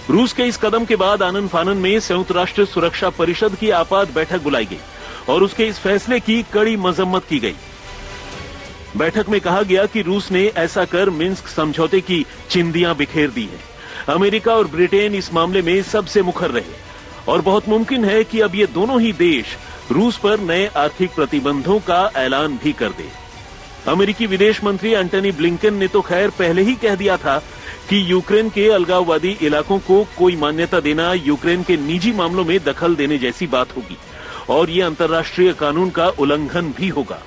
रूस के इस कदम के बाद आनन फानन में संयुक्त राष्ट्र सुरक्षा परिषद की आपात बैठक बुलाई गई और उसके इस फैसले की कड़ी मजम्मत की गई। बैठक में कहा गया कि रूस ने ऐसा कर मिन्स्क समझौते की चिंदियां बिखेर दी है। अमेरिका और ब्रिटेन इस मामले में सबसे मुखर रहे और बहुत मुमकिन है कि अब ये दोनों ही देश रूस पर नए आर्थिक प्रतिबंधों का ऐलान भी कर दे। अमेरिकी विदेश मंत्री एंटनी ब्लिंकन ने तो खैर पहले ही कह दिया था कि यूक्रेन के अलगाववादी इलाकों को कोई मान्यता देना यूक्रेन के निजी मामलों में दखल देने जैसी बात होगी और ये अंतर्राष्ट्रीय कानून का उल्लंघन भी होगा।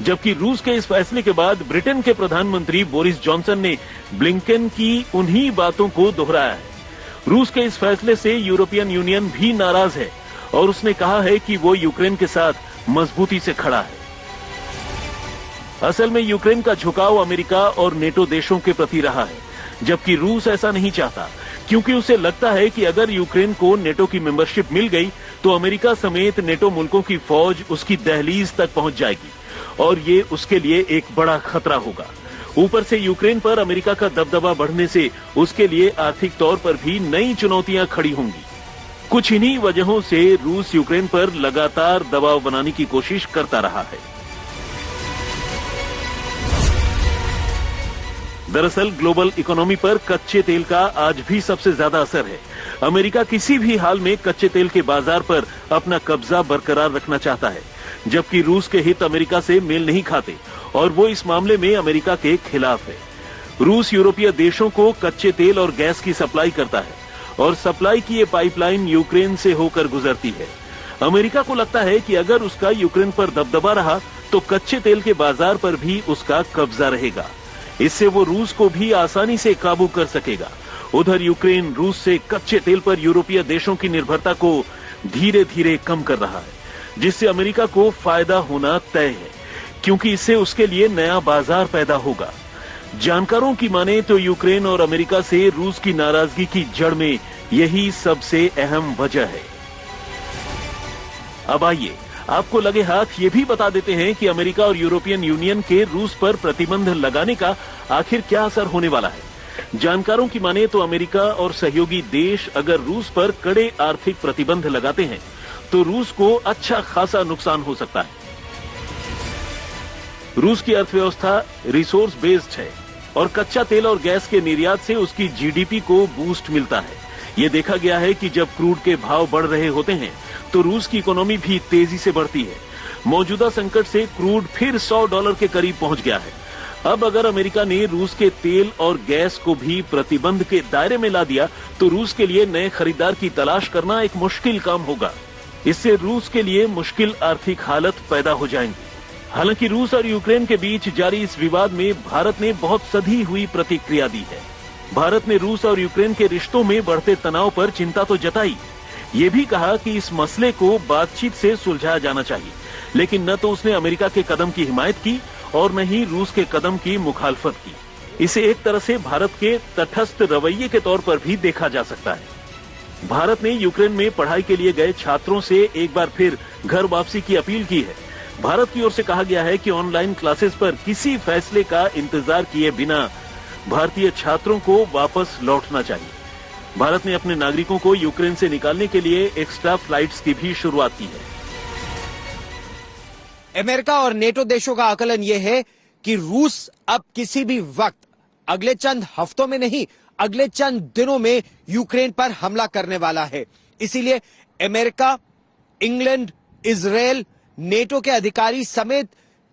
जबकि रूस के इस फैसले के बाद ब्रिटेन के प्रधानमंत्री बोरिस जॉनसन ने ब्लिंकन की उन्हीं बातों को दोहराया है। रूस के इस फैसले से यूरोपियन यूनियन भी नाराज है और उसने कहा है कि वो यूक्रेन के साथ मजबूती से खड़ा है। असल में यूक्रेन का झुकाव अमेरिका और नेटो देशों के प्रति रहा है, जबकि रूस ऐसा नहीं चाहता, क्योंकि उसे लगता है कि अगर यूक्रेन को नेटो की मेंबरशिप मिल गई तो अमेरिका समेत नेटो मुल्कों की फौज उसकी दहलीज तक पहुंच जाएगी और ये उसके लिए एक बड़ा खतरा होगा। ऊपर से यूक्रेन पर अमेरिका का दबदबा बढ़ने से उसके लिए आर्थिक तौर पर भी नई चुनौतियां खड़ी होंगी। कुछ इन्हीं वजहों से रूस यूक्रेन पर लगातार दबाव बनाने की कोशिश करता रहा है। दरअसल ग्लोबल इकोनॉमी पर कच्चे तेल का आज भी सबसे ज्यादा असर है। अमेरिका किसी भी हाल में कच्चे तेल के बाजार पर अपना कब्जा बरकरार रखना चाहता है, जबकि रूस के हित अमेरिका से मेल नहीं खाते और वो इस मामले में अमेरिका के खिलाफ है। रूस यूरोपीय देशों को कच्चे तेल और गैस की सप्लाई करता है और सप्लाई की ये पाइपलाइन यूक्रेन से होकर गुजरती है। अमेरिका को लगता है कि अगर उसका यूक्रेन पर दबदबा रहा तो कच्चे तेल के बाजार पर भी उसका कब्जा रहेगा। इससे वो रूस को भी आसानी से काबू कर सकेगा। उधर यूक्रेन रूस से कच्चे तेल पर यूरोपीय देशों की निर्भरता को धीरे धीरे कम कर रहा है, जिससे अमेरिका को फायदा होना तय है, क्योंकि इससे उसके लिए नया बाजार पैदा होगा। जानकारों की माने तो यूक्रेन और अमेरिका से रूस की नाराजगी की जड़ में यही सबसे अहम वजह है। अब आइए आपको लगे हाथ ये भी बता देते हैं कि अमेरिका और यूरोपियन यूनियन के रूस पर प्रतिबंध लगाने का आखिर क्या असर होने वाला है। जानकारों की माने तो अमेरिका और सहयोगी देश अगर रूस पर कड़े आर्थिक प्रतिबंध लगाते हैं तो रूस को अच्छा खासा नुकसान हो सकता है। रूस की अर्थव्यवस्था रिसोर्स बेस्ड है और कच्चा तेल और गैस के निर्यात से उसकी जीडीपी को बूस्ट मिलता है। ये देखा गया है कि जब क्रूड के भाव बढ़ रहे होते हैं तो रूस की इकोनॉमी भी तेजी से बढ़ती है। मौजूदा संकट से क्रूड फिर $100 के करीब पहुंच गया है। अब अगर अमेरिका ने रूस के तेल और गैस को भी प्रतिबंध के दायरे में ला दिया तो रूस के लिए नए खरीदार की तलाश करना एक मुश्किल काम होगा। इससे रूस के लिए मुश्किल आर्थिक हालत पैदा हो जाएंगी। हालांकि रूस और यूक्रेन के बीच जारी इस विवाद में भारत ने बहुत सधी हुई प्रतिक्रिया दी है। भारत ने रूस और यूक्रेन के रिश्तों में बढ़ते तनाव पर चिंता तो जताई, ये भी कहा कि इस मसले को बातचीत से सुलझाया जाना चाहिए, लेकिन न तो उसने अमेरिका के कदम की हिमायत की और न ही रूस के कदम की मुखालफत की। इसे एक तरह से भारत के तटस्थ रवैये के तौर पर भी देखा जा सकता है। भारत ने यूक्रेन में पढ़ाई के लिए गए छात्रों से एक बार फिर घर वापसी की अपील की है। भारत की ओर से कहा गया है कि ऑनलाइन क्लासेस पर किसी फैसले का इंतजार किए बिना भारतीय छात्रों को वापस लौटना चाहिए। भारत ने अपने नागरिकों को यूक्रेन से निकालने के लिए एक्स्ट्रा फ्लाइट्स की भी शुरुआत की है। अमेरिका और नेटो देशों का आकलन यह है कि रूस अब किसी भी वक्त, अगले चंद हफ्तों में नहीं, अगले चंद दिनों में यूक्रेन पर हमला करने वाला है। इसीलिए अमेरिका, इंग्लैंड, इजरायल, नेटो के अधिकारी समेत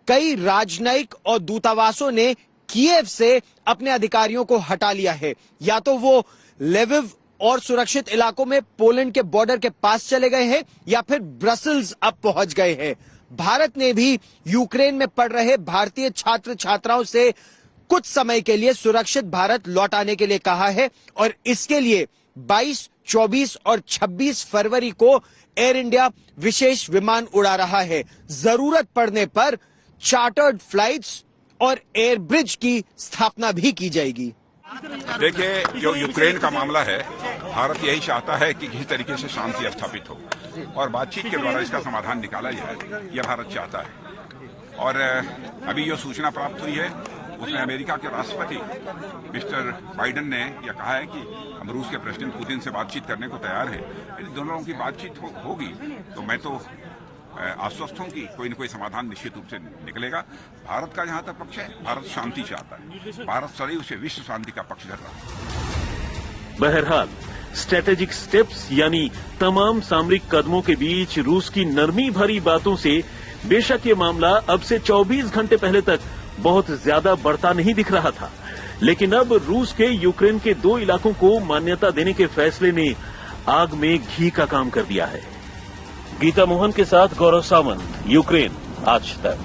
कई राजनयिक और दूतावासों ने कीव से अपने अधिकारियों को हटा लिया है। या तो वो लेविव और सुरक्षित इलाकों में पोलैंड के बॉर्डर के पास चले गए हैं या फिर ब्रसल्स अब पहुंच गए हैं। भारत ने भी यूक्रेन में पढ़ रहे भारतीय छात्र छात्राओं से कुछ समय के लिए सुरक्षित भारत लौटाने के लिए कहा है और इसके लिए 22, 24 और 26 फरवरी को एयर इंडिया विशेष विमान उड़ा रहा है। जरूरत पड़ने पर चार्टर्ड फ्लाइट्स और एयर ब्रिज की स्थापना भी की जाएगी। देखिए, जो यूक्रेन का मामला है, भारत यही चाहता है कि किसी तरीके से शांति स्थापित हो और बातचीत के द्वारा इसका समाधान निकाला जाए, यह भारत चाहता है। और अभी जो सूचना प्राप्त हुई है उसमें अमेरिका के राष्ट्रपति मिस्टर बाइडेन ने यह कहा है कि हम रूस के प्रेसिडेंट पुतिन से बातचीत करने को तैयार है। यदि दोनों की बातचीत होगी तो मैं तो आश्वस्त हूं कि कोई न कोई समाधान निश्चित रूप से निकलेगा। भारत का जहां तक पक्ष है, भारत शांति चाहता है। भारत सदैव से विश्व शांति का पक्ष धर रहा है। बहरहाल स्ट्रेटेजिक स्टेप्स यानी तमाम सामरिक कदमों के बीच रूस की नरमी भरी बातों से बेशक ये मामला अब से 24 घंटे पहले तक बहुत ज्यादा बढ़ता नहीं दिख रहा था, लेकिन अब रूस के यूक्रेन के 2 इलाकों को मान्यता देने के फैसले ने आग में घी का काम कर दिया है। गीता मोहन के साथ गौरव सामंत, यूक्रेन आज तक।